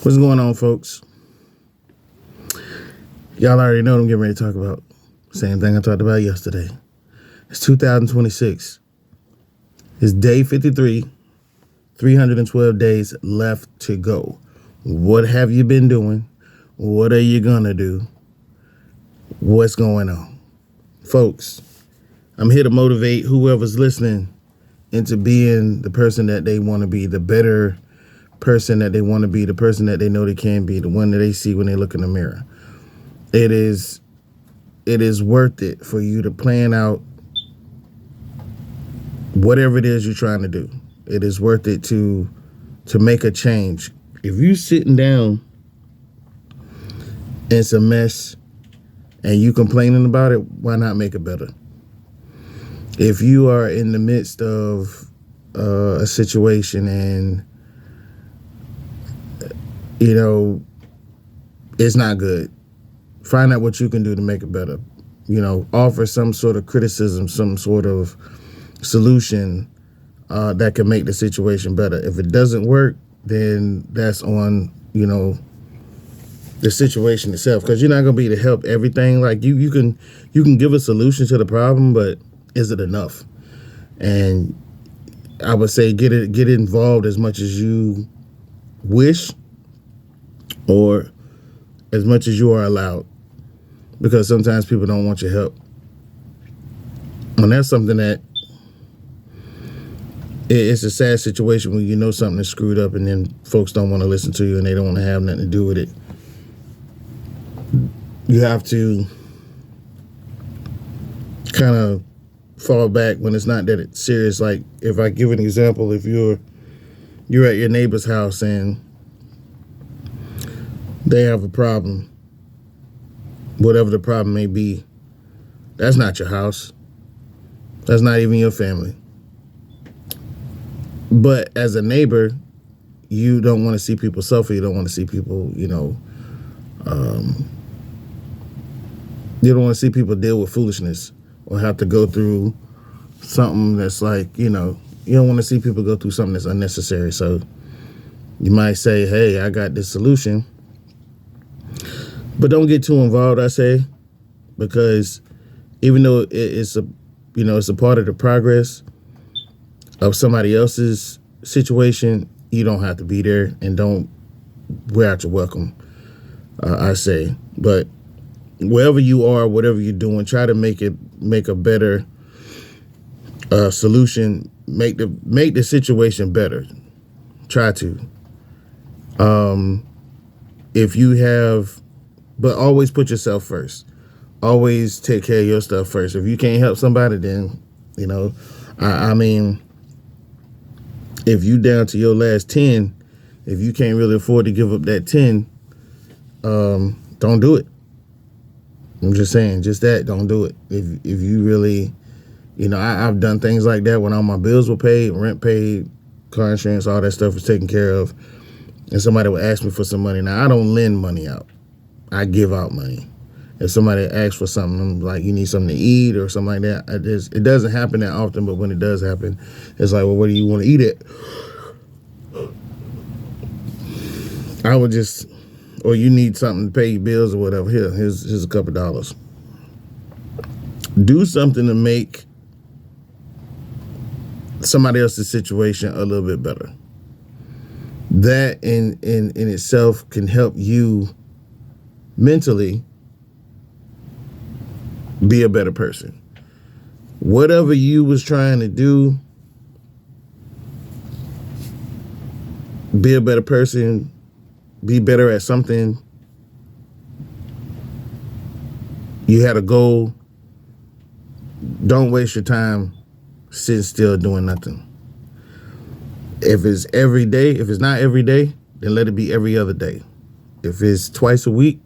What's going on, folks? Y'all already know what I'm getting ready to talk about. Same thing I talked about yesterday. It's 2026. It's day 53, 312 days left to go. What have you been doing? What are you gonna do? What's going on? Folks, I'm here to motivate whoever's listening into being the person that they want to be, the better person that they want to be, the person that they know they can be, the one that they see when they look in the mirror. It is worth it for you to plan out whatever it is you're trying to do. It is worth it to make a change. If you're sitting down and it's a mess and you complaining about it, why not make it better? If you are in the midst of a situation and it's not good, find out what you can do to make it better. Offer some sort of criticism, some sort of solution that can make the situation better. If it doesn't work, then that's on, the situation itself, because you're not going to be able to help everything. Like you can give a solution to the problem, but is it enough? And I would say get involved as much as you wish or as much as you are allowed, because sometimes people don't want your help. And that's something that it's a sad situation when you know something is screwed up and then folks don't want to listen to you and they don't want to have nothing to do with it. You have to kind of fall back when it's not that it's serious. Like if I give an example, if you're at your neighbor's house and they have a problem, whatever the problem may be, that's not your house. That's not even your family. But as a neighbor, you don't want to see people suffer. You don't want to see people, you don't want to see people deal with foolishness or have to go through something that's like, you don't want to see people go through something that's unnecessary. So you might say, hey, I got this solution. But don't get too involved, I say, because even though it's a part of the progress of somebody else's situation, you don't have to be there, and don't wear out your welcome, I say. But wherever you are, whatever you're doing, try to make a better solution, make the situation better. Try to. If you have, but always put yourself first. Always take care of your stuff first. If you can't help somebody, then, I mean, if you down to your last 10, if you can't really afford to give up that 10, don't do it. I'm just saying, don't do it. If you really, I've done things like that when all my bills were paid, rent paid, car insurance, all that stuff was taken care of, and somebody would ask me for some money. Now, I don't lend money out. I give out money. If somebody asks for something, I'm like, you need something to eat or something like that, it doesn't happen that often, but when it does happen, it's like, well, what do you want to eat at? I would just, or you need something to pay your bills or whatever, here's a couple dollars. Do something to make somebody else's situation a little bit better. That in itself can help you mentally be a better person. Whatever you was trying to do, be a better person, be better at something. You had a goal. Don't waste your time sitting still doing nothing. If it's every day, if it's not every day, then let it be every other day. If it's twice a week,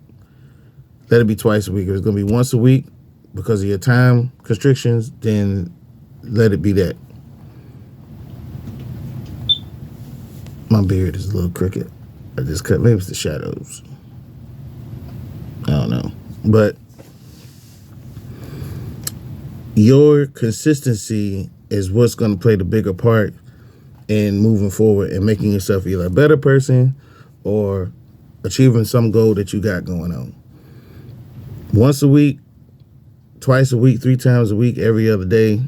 let it be twice a week. If it's going to be once a week because of your time constrictions, then let it be that. My beard is a little crooked. I just cut. Maybe it's the shadows. I don't know. But your consistency is what's going to play the bigger part in moving forward and making yourself either a better person or achieving some goal that you got going on. Once a week, twice a week, 3 times a week, every other day,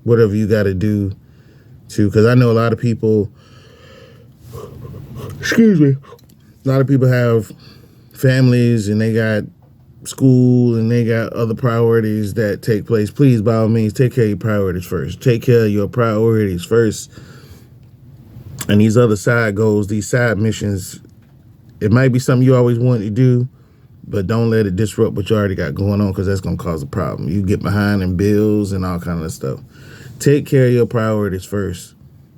whatever you got to do to, because I know a lot of people, excuse me, a lot of people have families and they got school and they got other priorities that take place. Please, by all means, take care of your priorities first. Take care of your priorities first. And these other side goals, these side missions, it might be something you always wanted to do, but don't let it disrupt what you already got going on, because that's going to cause a problem. You get behind in bills and all kind of stuff. Take care of your priorities first.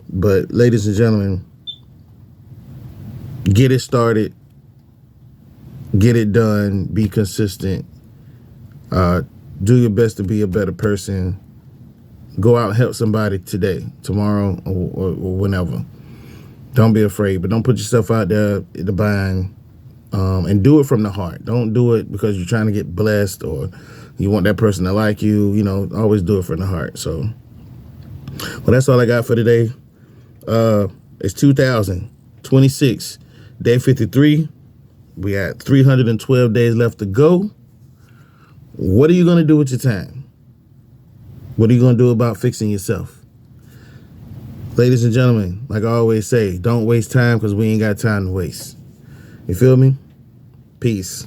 But ladies and gentlemen, get it started. Get it done. Be consistent. Do your best to be a better person. Go out and help somebody today, tomorrow, or whenever. Don't be afraid, but don't put yourself out there in the bind. And do it from the heart. Don't do it because you're trying to get blessed or you want that person to like you. You know, always do it from the heart. So, well, that's all I got for today. It's 2026, day 53. We got 312 days left to go. What are you going to do with your time? What are you going to do about fixing yourself? Ladies and gentlemen, like I always say, don't waste time, because we ain't got time to waste. You feel me? Peace.